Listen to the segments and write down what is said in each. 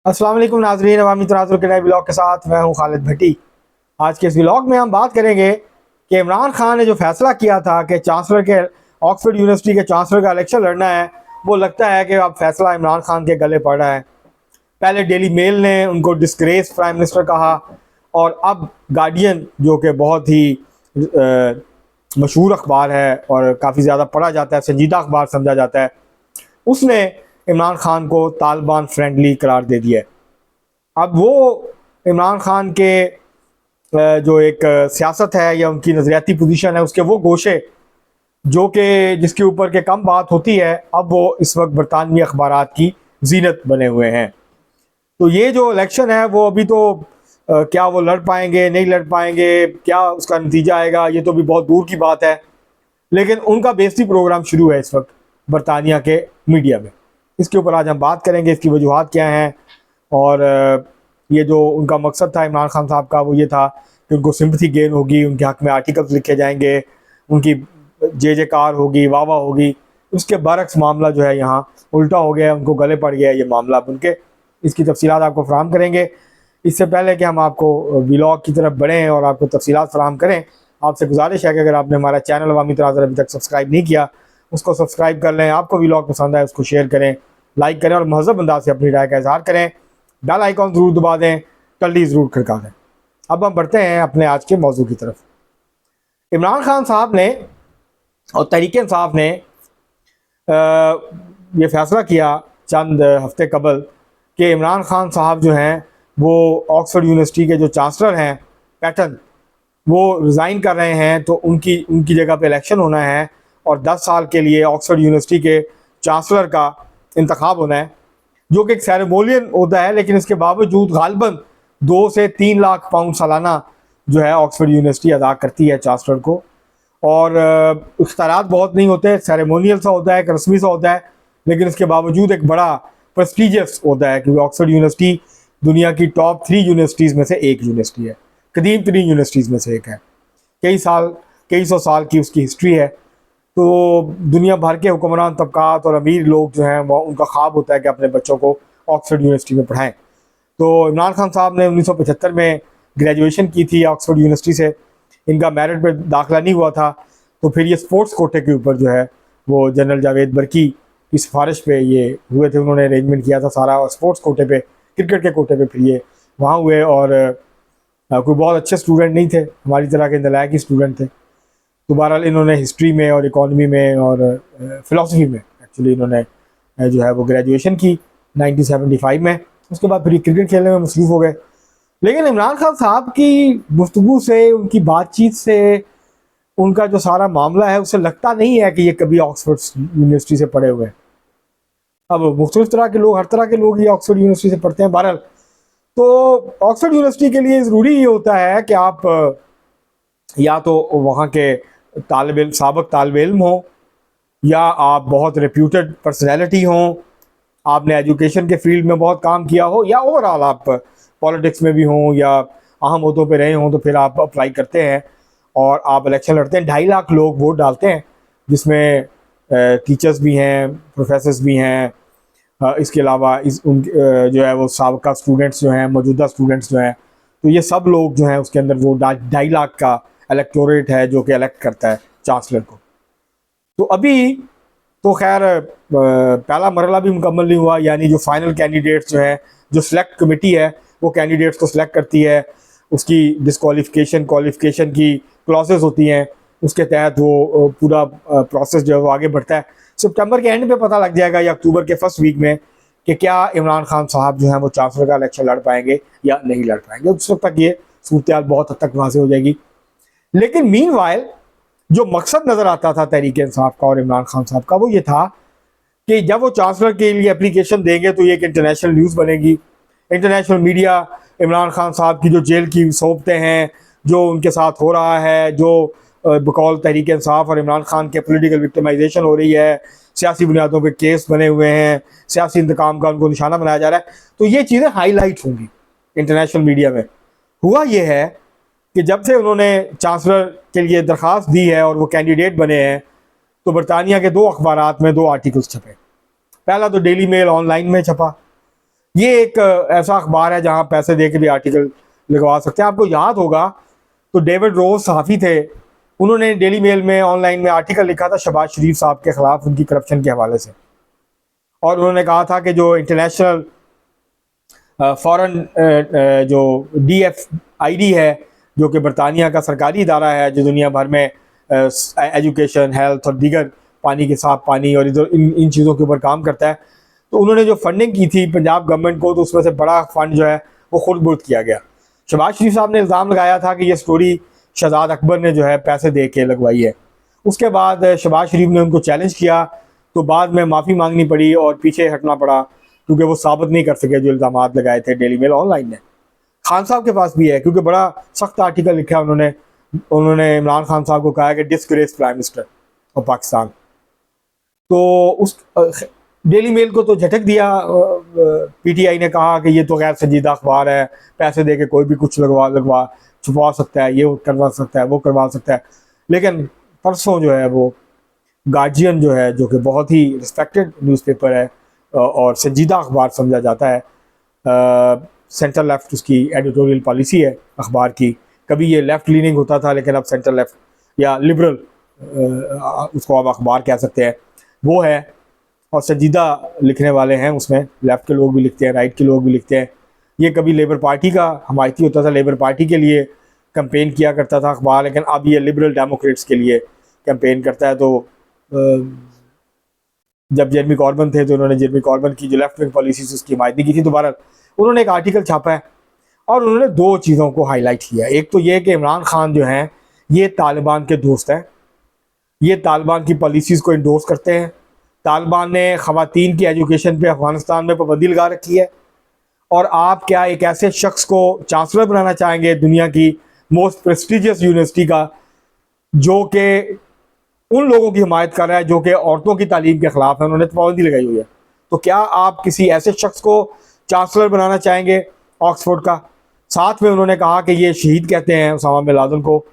अस्सलाम वालेकुम नाज़रीन, अवामी तनाज़ुर के नए ब्लॉग के साथ मैं हूं खालिद भट्टी। आज के इस ब्लॉग में हम बात करेंगे कि इमरान खान ने जो फैसला किया था कि चांसलर के ऑक्सफोर्ड यूनिवर्सिटी के चांसलर का इलेक्शन लड़ना है, वो लगता है कि अब फैसला इमरान खान के गले पड़ रहा है। पहले डेली मेल ने उनको डिस्ग्रेस प्राइम मिनिस्टर कहा और अब गार्डियन, जो कि बहुत ही मशहूर अखबार है और काफ़ी ज़्यादा पढ़ा जाता है, संजीदा अखबार समझा जाता है, उसने इमरान खान को तालिबान फ्रेंडली करार दे दिया है। अब वो इमरान खान के जो एक सियासत है या उनकी नज़रियाती पोजीशन है, उसके वो गोशे जो कि जिसके ऊपर के कम बात होती है, अब वो इस वक्त बरतानवी अखबारात की जीनत बने हुए हैं। तो ये जो इलेक्शन है वो अभी तो क्या वो लड़ पाएंगे नहीं लड़ पाएंगे, क्या उसका नतीजा आएगा, ये तो भी बहुत दूर की बात है। लेकिन उनका बेसिक प्रोग्राम शुरू है इस वक्त बरतानिया के मीडिया में। इसके ऊपर आज हम बात करेंगे, इसकी वजूहात क्या हैं और ये जो उनका मकसद था इमरान खान साहब का, वो ये था कि उनको सिंपथी गेन होगी, उनके हक में आर्टिकल्स लिखे जाएंगे, उनकी जे जयकार होगी, वाह वाह होगी। उसके बरक्स मामला जो है यहाँ उल्टा हो गया है, उनको गले पड़ गया है ये मामला अब उनके। इसकी तफसीलात आपको फराहम करेंगे। इससे पहले कि हम आपको व्लॉग की तरफ बढ़ें और आपको तफसीलात फराहम करें, आपसे गुजारिश है कि अगर आपने हमारा चैनल अवामी तनाज़ुर अभी तक सब्सक्राइब नहीं किया, उसको सब्सक्राइब कर लें। आपको व्लॉग पसंद आए उसको शेयर करें, लाइक करें और महज़ब अंदाज से अपनी राय का इजहार करें। बेल आइकॉन ज़रूर दबा दें, टल्ली ज़रूर खड़का दें। अब हम बढ़ते हैं अपने आज के मौजू की तरफ। इमरान खान साहब ने और तहरीक इंसाफ ने ये फैसला किया चंद हफ्ते कबल कि इमरान खान साहब जो हैं वो ऑक्सफोर्ड यूनिवर्सिटी के जो चांसलर हैं पैटर्न, वो रिज़ाइन कर रहे हैं, तो उनकी उनकी जगह पे इलेक्शन होना है और 10 साल के लिए ऑक्सफोर्ड यूनिवर्सिटी के चांसलर का इंतखाब होना है, जो कि एक सेरेमोनियल होता है। लेकिन इसके बावजूद गालबन 2 से 3 लाख पाउंड सालाना जो है ऑक्सफोर्ड यूनिवर्सिटी अदा करती है चांसलर को। और इख्तियारात बहुत नहीं होते, सेरेमोनियल सा होता है, एक रस्मी सा होता है, लेकिन इसके बावजूद एक बड़ा प्रेस्टीजियस होता है, क्योंकि ऑक्सफोर्ड यूनिवर्सिटी दुनिया की टॉप 3 यूनिवर्सिटीज़ में से एक यूनिवर्सिटी है, कदीम तरीन यूनिवर्सिटीज़ में से एक है। कई सौ साल की उसकी हिस्ट्री है। तो दुनिया भर के हुक्मरान तबकात और अमीर लोग जो हैं वो, उनका ख्वाब होता है कि अपने बच्चों को ऑक्सफोर्ड यूनिवर्सिटी में पढ़ाएं। तो इमरान खान साहब ने 1975 में ग्रेजुएशन की थी ऑक्सफोर्ड यूनिवर्सिटी से। इनका मेरिट पे दाखिला नहीं हुआ था, तो फिर ये स्पोर्ट्स कोटे के ऊपर जो है वो जनरल जावेद बरकी की सिफारिश पे ये हुए थे। उन्होंने अरेंजमेंट किया था सारा, और स्पोर्ट्स कोटे पे, क्रिकेट के कोटे पे फिर ये वहाँ हुए। और कोई बहुत अच्छे स्टूडेंट नहीं थे, हमारी तरह के नलायक ही स्टूडेंट थे। तो बहरहाल इन्होंने हिस्ट्री में और इकॉनमी में और फ़िलासफ़ी में एक्चुअली इन्होंने जो है वो ग्रेजुएशन की 1975 में। उसके बाद फिर क्रिकेट खेलने में मसरूफ़ हो गए। लेकिन इमरान खान साहब की गुफ्तगू से, उनकी बातचीत से, उनका जो सारा मामला है, उससे लगता नहीं है कि ये कभी ऑक्सफोर्ड यूनिवर्सिटी से पढ़े हुए हैं। अब मुख्तलिफ तरह के लोग, हर तरह के लोग ये ऑक्सफोर्ड यूनिवर्सिटी से पढ़ते हैं। बहरहाल तो ऑक्सफोर्ड यूनिवर्सिटी के लिए ज़रूरी ये होता है कि आप या तो वहाँ के साबिक़ तालिब इल्म हो, या आप बहुत रेप्यूटेड पर्सनैलिटी हों, आपने एजुकेशन के फील्ड में बहुत काम किया हो, या ओवरऑल आप पॉलिटिक्स में भी हों या अहम अहदों पे रहे हों, तो फिर आप अप्लाई करते हैं और आप इलेक्शन लड़ते हैं। 2.5 लाख लोग वोट डालते हैं, जिसमें टीचर्स भी हैं, प्रोफेसर्स भी हैं। इसके अलावा जो है वो साबिक़ा स्टूडेंट्स जो हैं, मौजूदा स्टूडेंट्स जो हैं, तो ये सब लोग जो हैं उसके अंदर वो 2.5 लाख का इलेक्टोरेट है जो कि इलेक्ट करता है चांसलर को। तो अभी तो खैर पहला मरला भी मुकम्मल नहीं हुआ, यानी जो फाइनल कैंडिडेट्स जो हैं, जो सिलेक्ट कमेटी है वो कैंडिडेट्स को सिलेक्ट करती है, उसकी डिस्क्वालिफिकेशन क्वालिफिकेशन की क्लॉसेस होती हैं, उसके तहत वो पूरा प्रोसेस जो है वो आगे बढ़ता है। सितंबर के एंड पे पता लग जाएगा या अक्टूबर के फर्स्ट वीक में कि क्या इमरान खान साहब जो हैं वो चांसलर का इलेक्शन लड़ पाएंगे या नहीं लड़ पाएंगे। उस वक्त तक ये सूरत बहुत हद तक वाज़ेह हो जाएगी। लेकिन मीनवाइल जो मकसद नज़र आता था तहरीक इंसाफ का और इमरान खान साहब का, वो ये था कि जब वो चांसलर के लिए एप्लीकेशन देंगे तो ये एक इंटरनेशनल न्यूज़ बनेगी। इंटरनेशनल मीडिया इमरान खान साहब की जो जेल की सोबतें हैं, जो उनके साथ हो रहा है, जो बकौल तहरीक इंसाफ और इमरान खान के पॉलिटिकल विक्टिमाइजेशन हो रही है, सियासी बुनियादों पे केस बने हुए हैं, सियासी इंतकाम का उनको निशाना बनाया जा रहा है, तो ये चीज़ें हाईलाइट होंगी इंटरनेशनल मीडिया में। हुआ ये है कि जब से उन्होंने चांसलर के लिए दरख्वास्त दी है और वो कैंडिडेट बने हैं, तो बरतानिया के 2 अखबारात में 2 आर्टिकल्स छपे। पहला तो डेली मेल ऑनलाइन में छपा, ये एक ऐसा अखबार है जहां पैसे दे के भी आर्टिकल लिखवा सकते हैं। आपको याद होगा तो डेविड रोज सहाफ़ी थे, उन्होंने डेली मेल में ऑनलाइन में आर्टिकल लिखा था शहबाज शरीफ साहब के ख़िलाफ़ उनकी करप्शन के हवाले से, और उन्होंने कहा था कि जो इंटरनेशनल फॉरेन जो DFID है, जो कि बरतानिया का सरकारी इदारा है जो दुनिया भर में एजुकेशन, हेल्थ और दीगर पानी के साफ पानी और इधर इन चीज़ों के ऊपर काम करता है, तो उन्होंने जो फंडिंग की थी पंजाब गवर्नमेंट को, तो उसमें से बड़ा फंड जो है वो खुद बुर्द किया गया। शहबाज शरीफ साहब ने इल्ज़ाम लगाया था कि ये स्टोरी शहजाद अकबर ने जो है पैसे दे के लगवाई है। उसके बाद शहबाज शरीफ ने उनको चैलेंज किया, तो बाद में माफ़ी मांगनी पड़ी और पीछे हटना पड़ा, क्योंकि वो साबित नहीं कर सके जो इल्ज़ाम लगाए थे डेली मेल ऑनलाइन ने। खान साहब के पास भी है, क्योंकि बड़ा सख्त आर्टिकल लिखा है उन्होंने इमरान खान साहब को कहा है कि disgrace prime minister of Pakistan. तो उस डेली मेल को तो झटक दिया, PTI ने कहा कि ये तो गैर संजीदा अखबार है, पैसे दे के कोई भी कुछ लगवा छुपवा सकता है, ये करवा सकता है, वो करवा सकता है। लेकिन परसों जो है वो गार्जियन जो है, जो कि बहुत ही रिस्पेक्टेड न्यूज़पेपर है और संजीदा अखबार समझा जाता है, सेंटर लेफ्ट उसकी एडिटोरियल पॉलिसी है अखबार की। कभी ये लेफ़्ट लीनिंग होता था, लेकिन अब सेंटर लेफ्ट या लिबरल उसको आप अखबार कह सकते हैं, वो है। और संजीदा लिखने वाले हैं उसमें, लेफ़्ट के लोग भी लिखते हैं, राइट के लोग भी लिखते हैं। ये कभी लेबर पार्टी का हमायती होता था, लेबर पार्टी के लिए कैंपेन किया करता था अखबार, लेकिन अब ये लिबरल डेमोक्रेट्स के लिए कैंपेन करता है। तो जब जेरेमी कॉर्बन थे तो उन्होंने जेरेमी कॉर्बन की जो लेफ्ट विंग पॉलिसी उसकी हिमायत नहीं की थी। दोबारा उन्होंने एक आर्टिकल छापा है और उन्होंने दो चीज़ों को हाईलाइट किया। एक तो ये कि इमरान खान जो हैं ये तालिबान के दोस्त हैं, ये तालिबान की पॉलिसीज़ को इंडोर्स करते हैं। तालिबान ने ख़वातीन की एजुकेशन पे अफ़गानिस्तान में पाबंदी लगा रखी है, और आप क्या एक ऐसे शख्स को चांसलर बनाना चाहेंगे दुनिया की मोस्ट प्रेस्टिजियस यूनिवर्सिटी का, जो कि उन लोगों की हिमायत कर रहा है जो कि औरतों की तालीम के ख़िलाफ़ है, उन्होंने पाबंदी लगाई हुई है। तो क्या आप किसी ऐसे शख्स को चांसलर बनाना चाहेंगे ऑक्सफोर्ड का? साथ में उन्होंने कहा कि ये शहीद कहते हैं उसामा बिन लादेन को।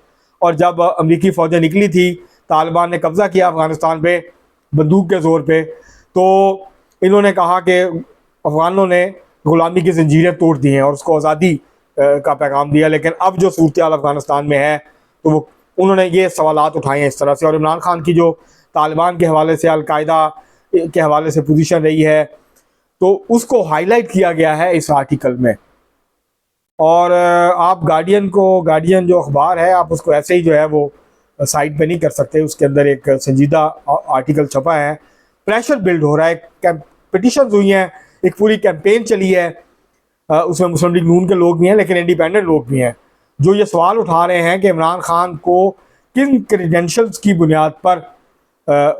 और जब अमरीकी फ़ौजें निकली थी, तालिबान ने कब्ज़ा किया अफ़गानिस्तान पे बंदूक के ज़ोर पे, तो इन्होंने कहा कि अफ़गानों ने ग़ुलामी की ज़ंजीरें तोड़ दी हैं और उसको आज़ादी का पैगाम दिया। लेकिन अब जो सूरत हाल अफ़गानिस्तान में है, तो वो उन्होंने ये सवालात उठाए हैं इस तरह से। और इमरान खान की जो तालिबान के हवाले से, अलकायदा के हवाले से पोजीशन रही है, तो उसको हाईलाइट किया गया है इस आर्टिकल में। और आप गार्डियन जो अखबार है, आप उसको ऐसे ही जो है वो साइड पे नहीं कर सकते। उसके अंदर एक संजीदा आर्टिकल छपा है, प्रेशर बिल्ड हो रहा है, पिटिशंस हुई हैं, एक पूरी कैंपेन चली है। उसमें मुस्लिम लीग नून के लोग भी हैं, लेकिन इंडिपेंडेंट लोग भी हैं, जो ये सवाल उठा रहे हैं कि इमरान खान को किन क्रेडेंशियल्स की बुनियाद पर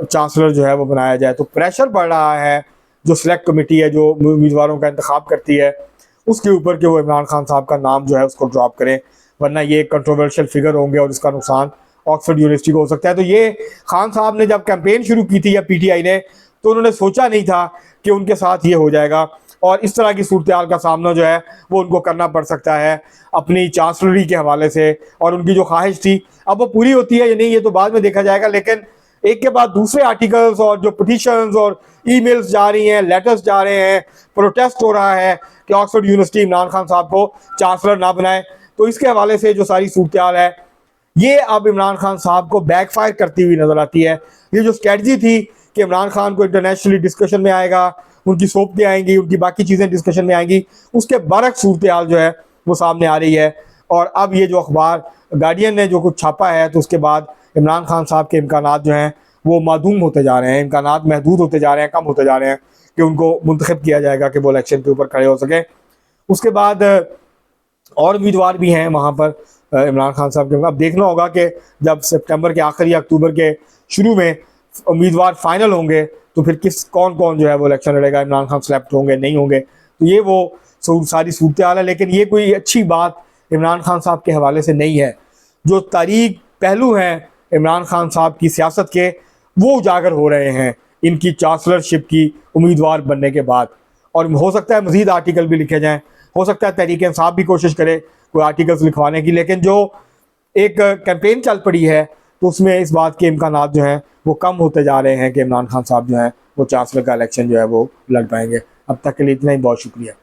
चांसलर जो है वो बनाया जाए। तो प्रेशर बढ़ रहा है जो सिलेक्ट कमेटी है जो उम्मीदवारों का इंतखाब करती है, उसके ऊपर कि वो इमरान खान साहब का नाम जो है उसको ड्रॉप करें, वरना ये कंट्रोवर्शियल फिगर होंगे और इसका नुकसान ऑक्सफोर्ड यूनिवर्सिटी को हो सकता है। तो ये खान साहब ने जब कैंपेन शुरू की थी या PTI ने, तो उन्होंने सोचा नहीं था कि उनके साथ ये हो जाएगा, और इस तरह की सूरत हाल का सामना जो है वो उनको करना पड़ सकता है अपनी चांसलरी के हवाले से। और उनकी जो ख्वाहिश थी, अब वो पूरी होती है या नहीं ये तो बाद में देखा जाएगा, लेकिन एक के बाद दूसरे आर्टिकल्स और जो पिटिशंस और ईमेल्स जा रही हैं, लेटर्स जा रहे हैं, प्रोटेस्ट हो रहा है कि ऑक्सफोर्ड यूनिवर्सिटी इमरान खान साहब को चांसलर ना बनाए। तो इसके हवाले से जो सारी सूरत हाल है, ये अब इमरान खान साहब को बैकफायर करती हुई नजर आती है। ये जो स्ट्रेटजी थी कि इमरान खान को इंटरनेशनली डिस्कशन में आएगा, उनकी सोबतें आएंगी, उनकी बाकी चीज़ें डिस्कशन में आएंगी, उसके बरक सूरत हाल जो है वो सामने आ रही है। और अब ये जो अखबार गार्डियन ने जो कुछ छापा है, तो उसके बाद इमरान खान साहब के इम्कानात जो हैं वो मादूम होते जा रहे हैं, इम्कानात महदूद होते जा रहे हैं, कम होते जा रहे हैं कि उनको मुंतखब किया जाएगा कि वो इलेक्शन के ऊपर खड़े हो सके। उसके बाद और उम्मीदवार भी हैं वहाँ पर इमरान खान साहब के। अब देखना होगा कि जब सितंबर के आखिर या अक्टूबर के शुरू में उम्मीदवार फाइनल होंगे, तो फिर कौन कौन जो है वो इलेक्शन लड़ेगा, इमरान खान सेलेक्ट होंगे नहीं होंगे, तो ये वो सारी सूरत हाल है। लेकिन ये कोई अच्छी बात इमरान खान साहब के हवाले से नहीं है। जो तारीख पहलू हैं इमरान खान साहब की सियासत के, वो उजागर हो रहे हैं इनकी चांसलरशिप की उम्मीदवार बनने के बाद। और हो सकता है मज़ीद आर्टिकल भी लिखे जाएँ, हो सकता है तहरीक इंसाफ भी कोशिश करे कोई आर्टिकल्स लिखवाने की, लेकिन जो एक कैंपेन चल पड़ी है तो उसमें इस बात के इम्कानात जो हैं वो कम होते जा रहे हैं कि इमरान खान साहब जो हैं वो चांसलर का इलेक्शन जो है वो लड़ पाएंगे। अब तक के लिए इतना ही, बहुत शुक्रिया।